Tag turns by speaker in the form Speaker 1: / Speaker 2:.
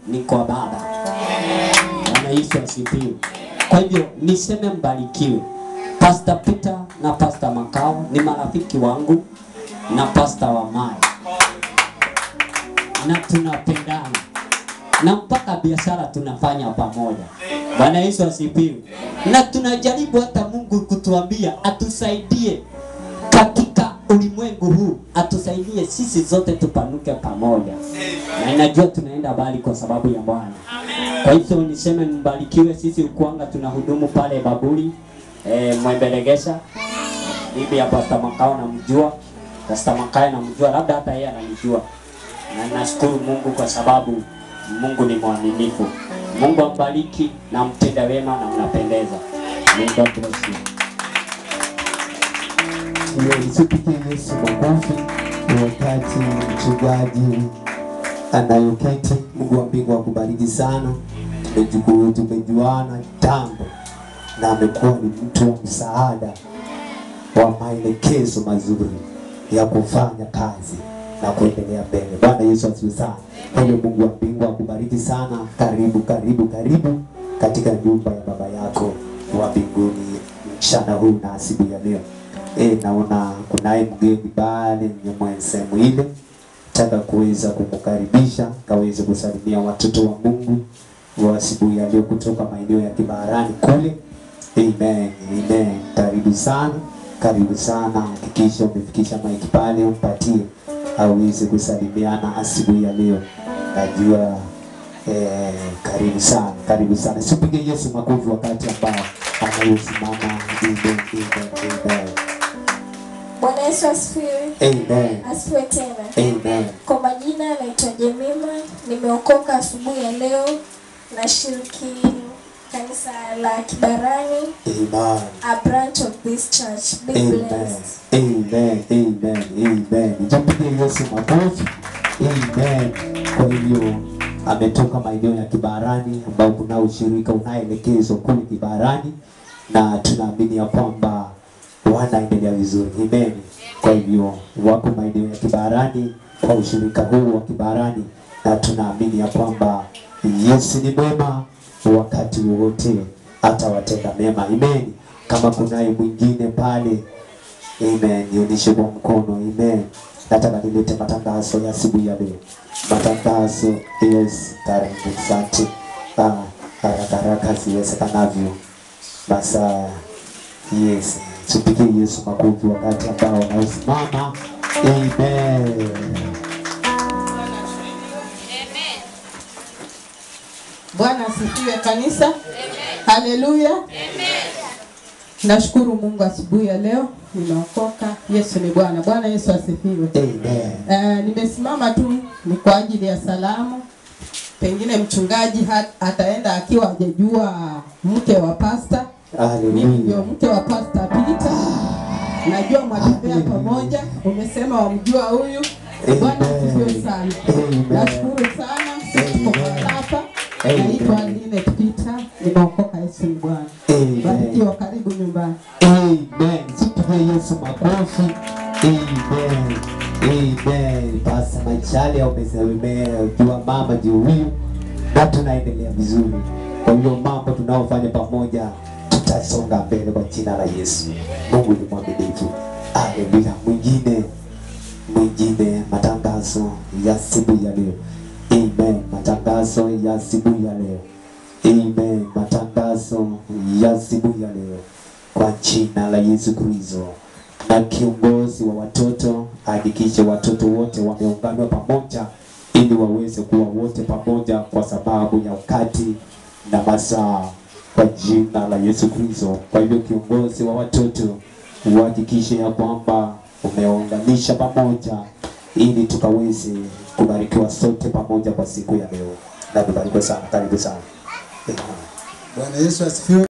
Speaker 1: ni kwa Baba. Bwana Yesu asifiwe. Kwa hivyo niseme mbarikiwe. Pastor Peter na Pastor Makao ni marafiki wangu na Pastor Wamai, na tunapendana na mpaka biashara tunafanya pamoja. Bwana Yesu asifiwe. Na tunajaribu hata Mungu kutuambia atusaidie katika ulimwengu huu, atusaidie sisi zote tupanuke pamoja. Na inajua tunaenda bali kwa sababu ya Bwana. Kwa hivyo niseme mbarikiwe. Sisi ukuanga tunahudumu pale Baburi Mwembelegesha. Bibi ya Pastor Makao namjua, Pastor Makao namjua, labda hata yeye ananijua. Na nashukuru Mungu kwa sababu Mungu ni mwaminifu. Mungu ambariki na mtenda wema na mnapendeza. May God bless you.
Speaker 2: Nisipike Yesu makofi wakati mchungaji anayoketi. Mungu wa mbingu akubariki sana. Tumejuana tangu na amekuwa ni mtu wa msaada wa maelekezo mazuri ya kufanya kazi na kuendelea mbele. Bwana Yesu asifiwe sana. Kwa hiyo Mungu wa mbingu akubariki sana. Karibu katika nyumba ya baba yako wa mbinguni mchana huu na asubuhi ya leo. Naona kunaye mgeni pale mwenzetu ile. Nataka kuweza kumkaribisha kaweze kusalimia watoto wa Mungu wa asubuhi ya leo kutoka maeneo ya Kibarani kule. Amen. Amen. Karibu sana. Hakikisha umefikisha mic pale umpatie aweze kusalimiana asubuhi ya leo. Najua karibu sana. Sipige Yesu makofi wakati ambao anayosimama. Amen.
Speaker 3: Bwana Yesu asifiwe.
Speaker 2: Amen.
Speaker 3: Asifiwe tena.
Speaker 2: Amen.
Speaker 3: Kwa majina naitwa Jemima, nimeokoka asubuhi ya leo, nashiriki kanisa la Kibarani.
Speaker 2: Amen.
Speaker 3: A branch of this church. Be blessed.
Speaker 2: Amen. Jipige Yesu makofi. Amen. Kwa hivyo ametoka maeneo ya Kibarani ambao kuna ushirika unaelekezwa kule Kibarani, na tunaamini ya kwamba wanaendelea vizuri. Amen. Kwa hivyo wako maeneo ya Kibarani kwa ushirika huu wa Kibarani, na tunaamini ya kwamba Yesu ni mwema wakati wote atawatenda mema. Amen. Kama kunaye mwingine pale, amen, nionyeshe kwa mkono. Amen. Nataka nilete matangazo ya asubuhi ya leo. Matangazo, yes, karibu asante. Haraka siwezekanavyo. Basa, yes, tupige Yesu makofi wakati ambao anasimama. Amen.
Speaker 4: Bwana asifiwe kanisa. Amen. Haleluya. Amen. Nashukuru Mungu asubuhi ya leo nimeokoka. Yesu ni Bwana. Bwana Yesu asifiwe.
Speaker 2: Amen.
Speaker 4: Nimesimama tu ni kwa ajili ya salamu. Pengine mchungaji ataenda akiwa hajajua mke wa pastor.
Speaker 2: Haleluya.
Speaker 4: Mimi ndio mke wa Pastor Peter. Najua mwatembea pamoja. Umesema wamjua huyu. Bwana asifiwe sana. Nashukuru sana. Tuko hapa. Naitwa Aline Peter. Nimeokoka. Yesu ni Bwana. Barikiwa, karibu nyumbani.
Speaker 2: Amen. Tupige Yesu makofi. Amen. Pastor Machali umejua mama ndio huyu, na tunaendelea vizuri. Kwa hiyo mambo tunaofanya pamoja tutasonga mbele kwa jina la Yesu. Mungu ni mwaminifu. Haleluya. Mwingine matangazo ya asubuhi ya leo. Amen. Matangazo ya asubuhi ya leo. Amen. Matangazo ya asubuhi ya leo kwa jina la Yesu Kristo. Na kiongozi wa watoto hakikisha watoto wote wameungana pamoja ili waweze kuwa wote pamoja kwa sababu ya wakati na masaa kwa jina la Yesu Kristo. Kwa hivyo kiongozi wa watoto uhakikishe ya kwamba umeunganisha pamoja ili tukaweze kubarikiwa sote pamoja kwa siku ya leo. Na tubarikiwe sana. Karibu sana.
Speaker 5: Bwana Yesu asifiwe.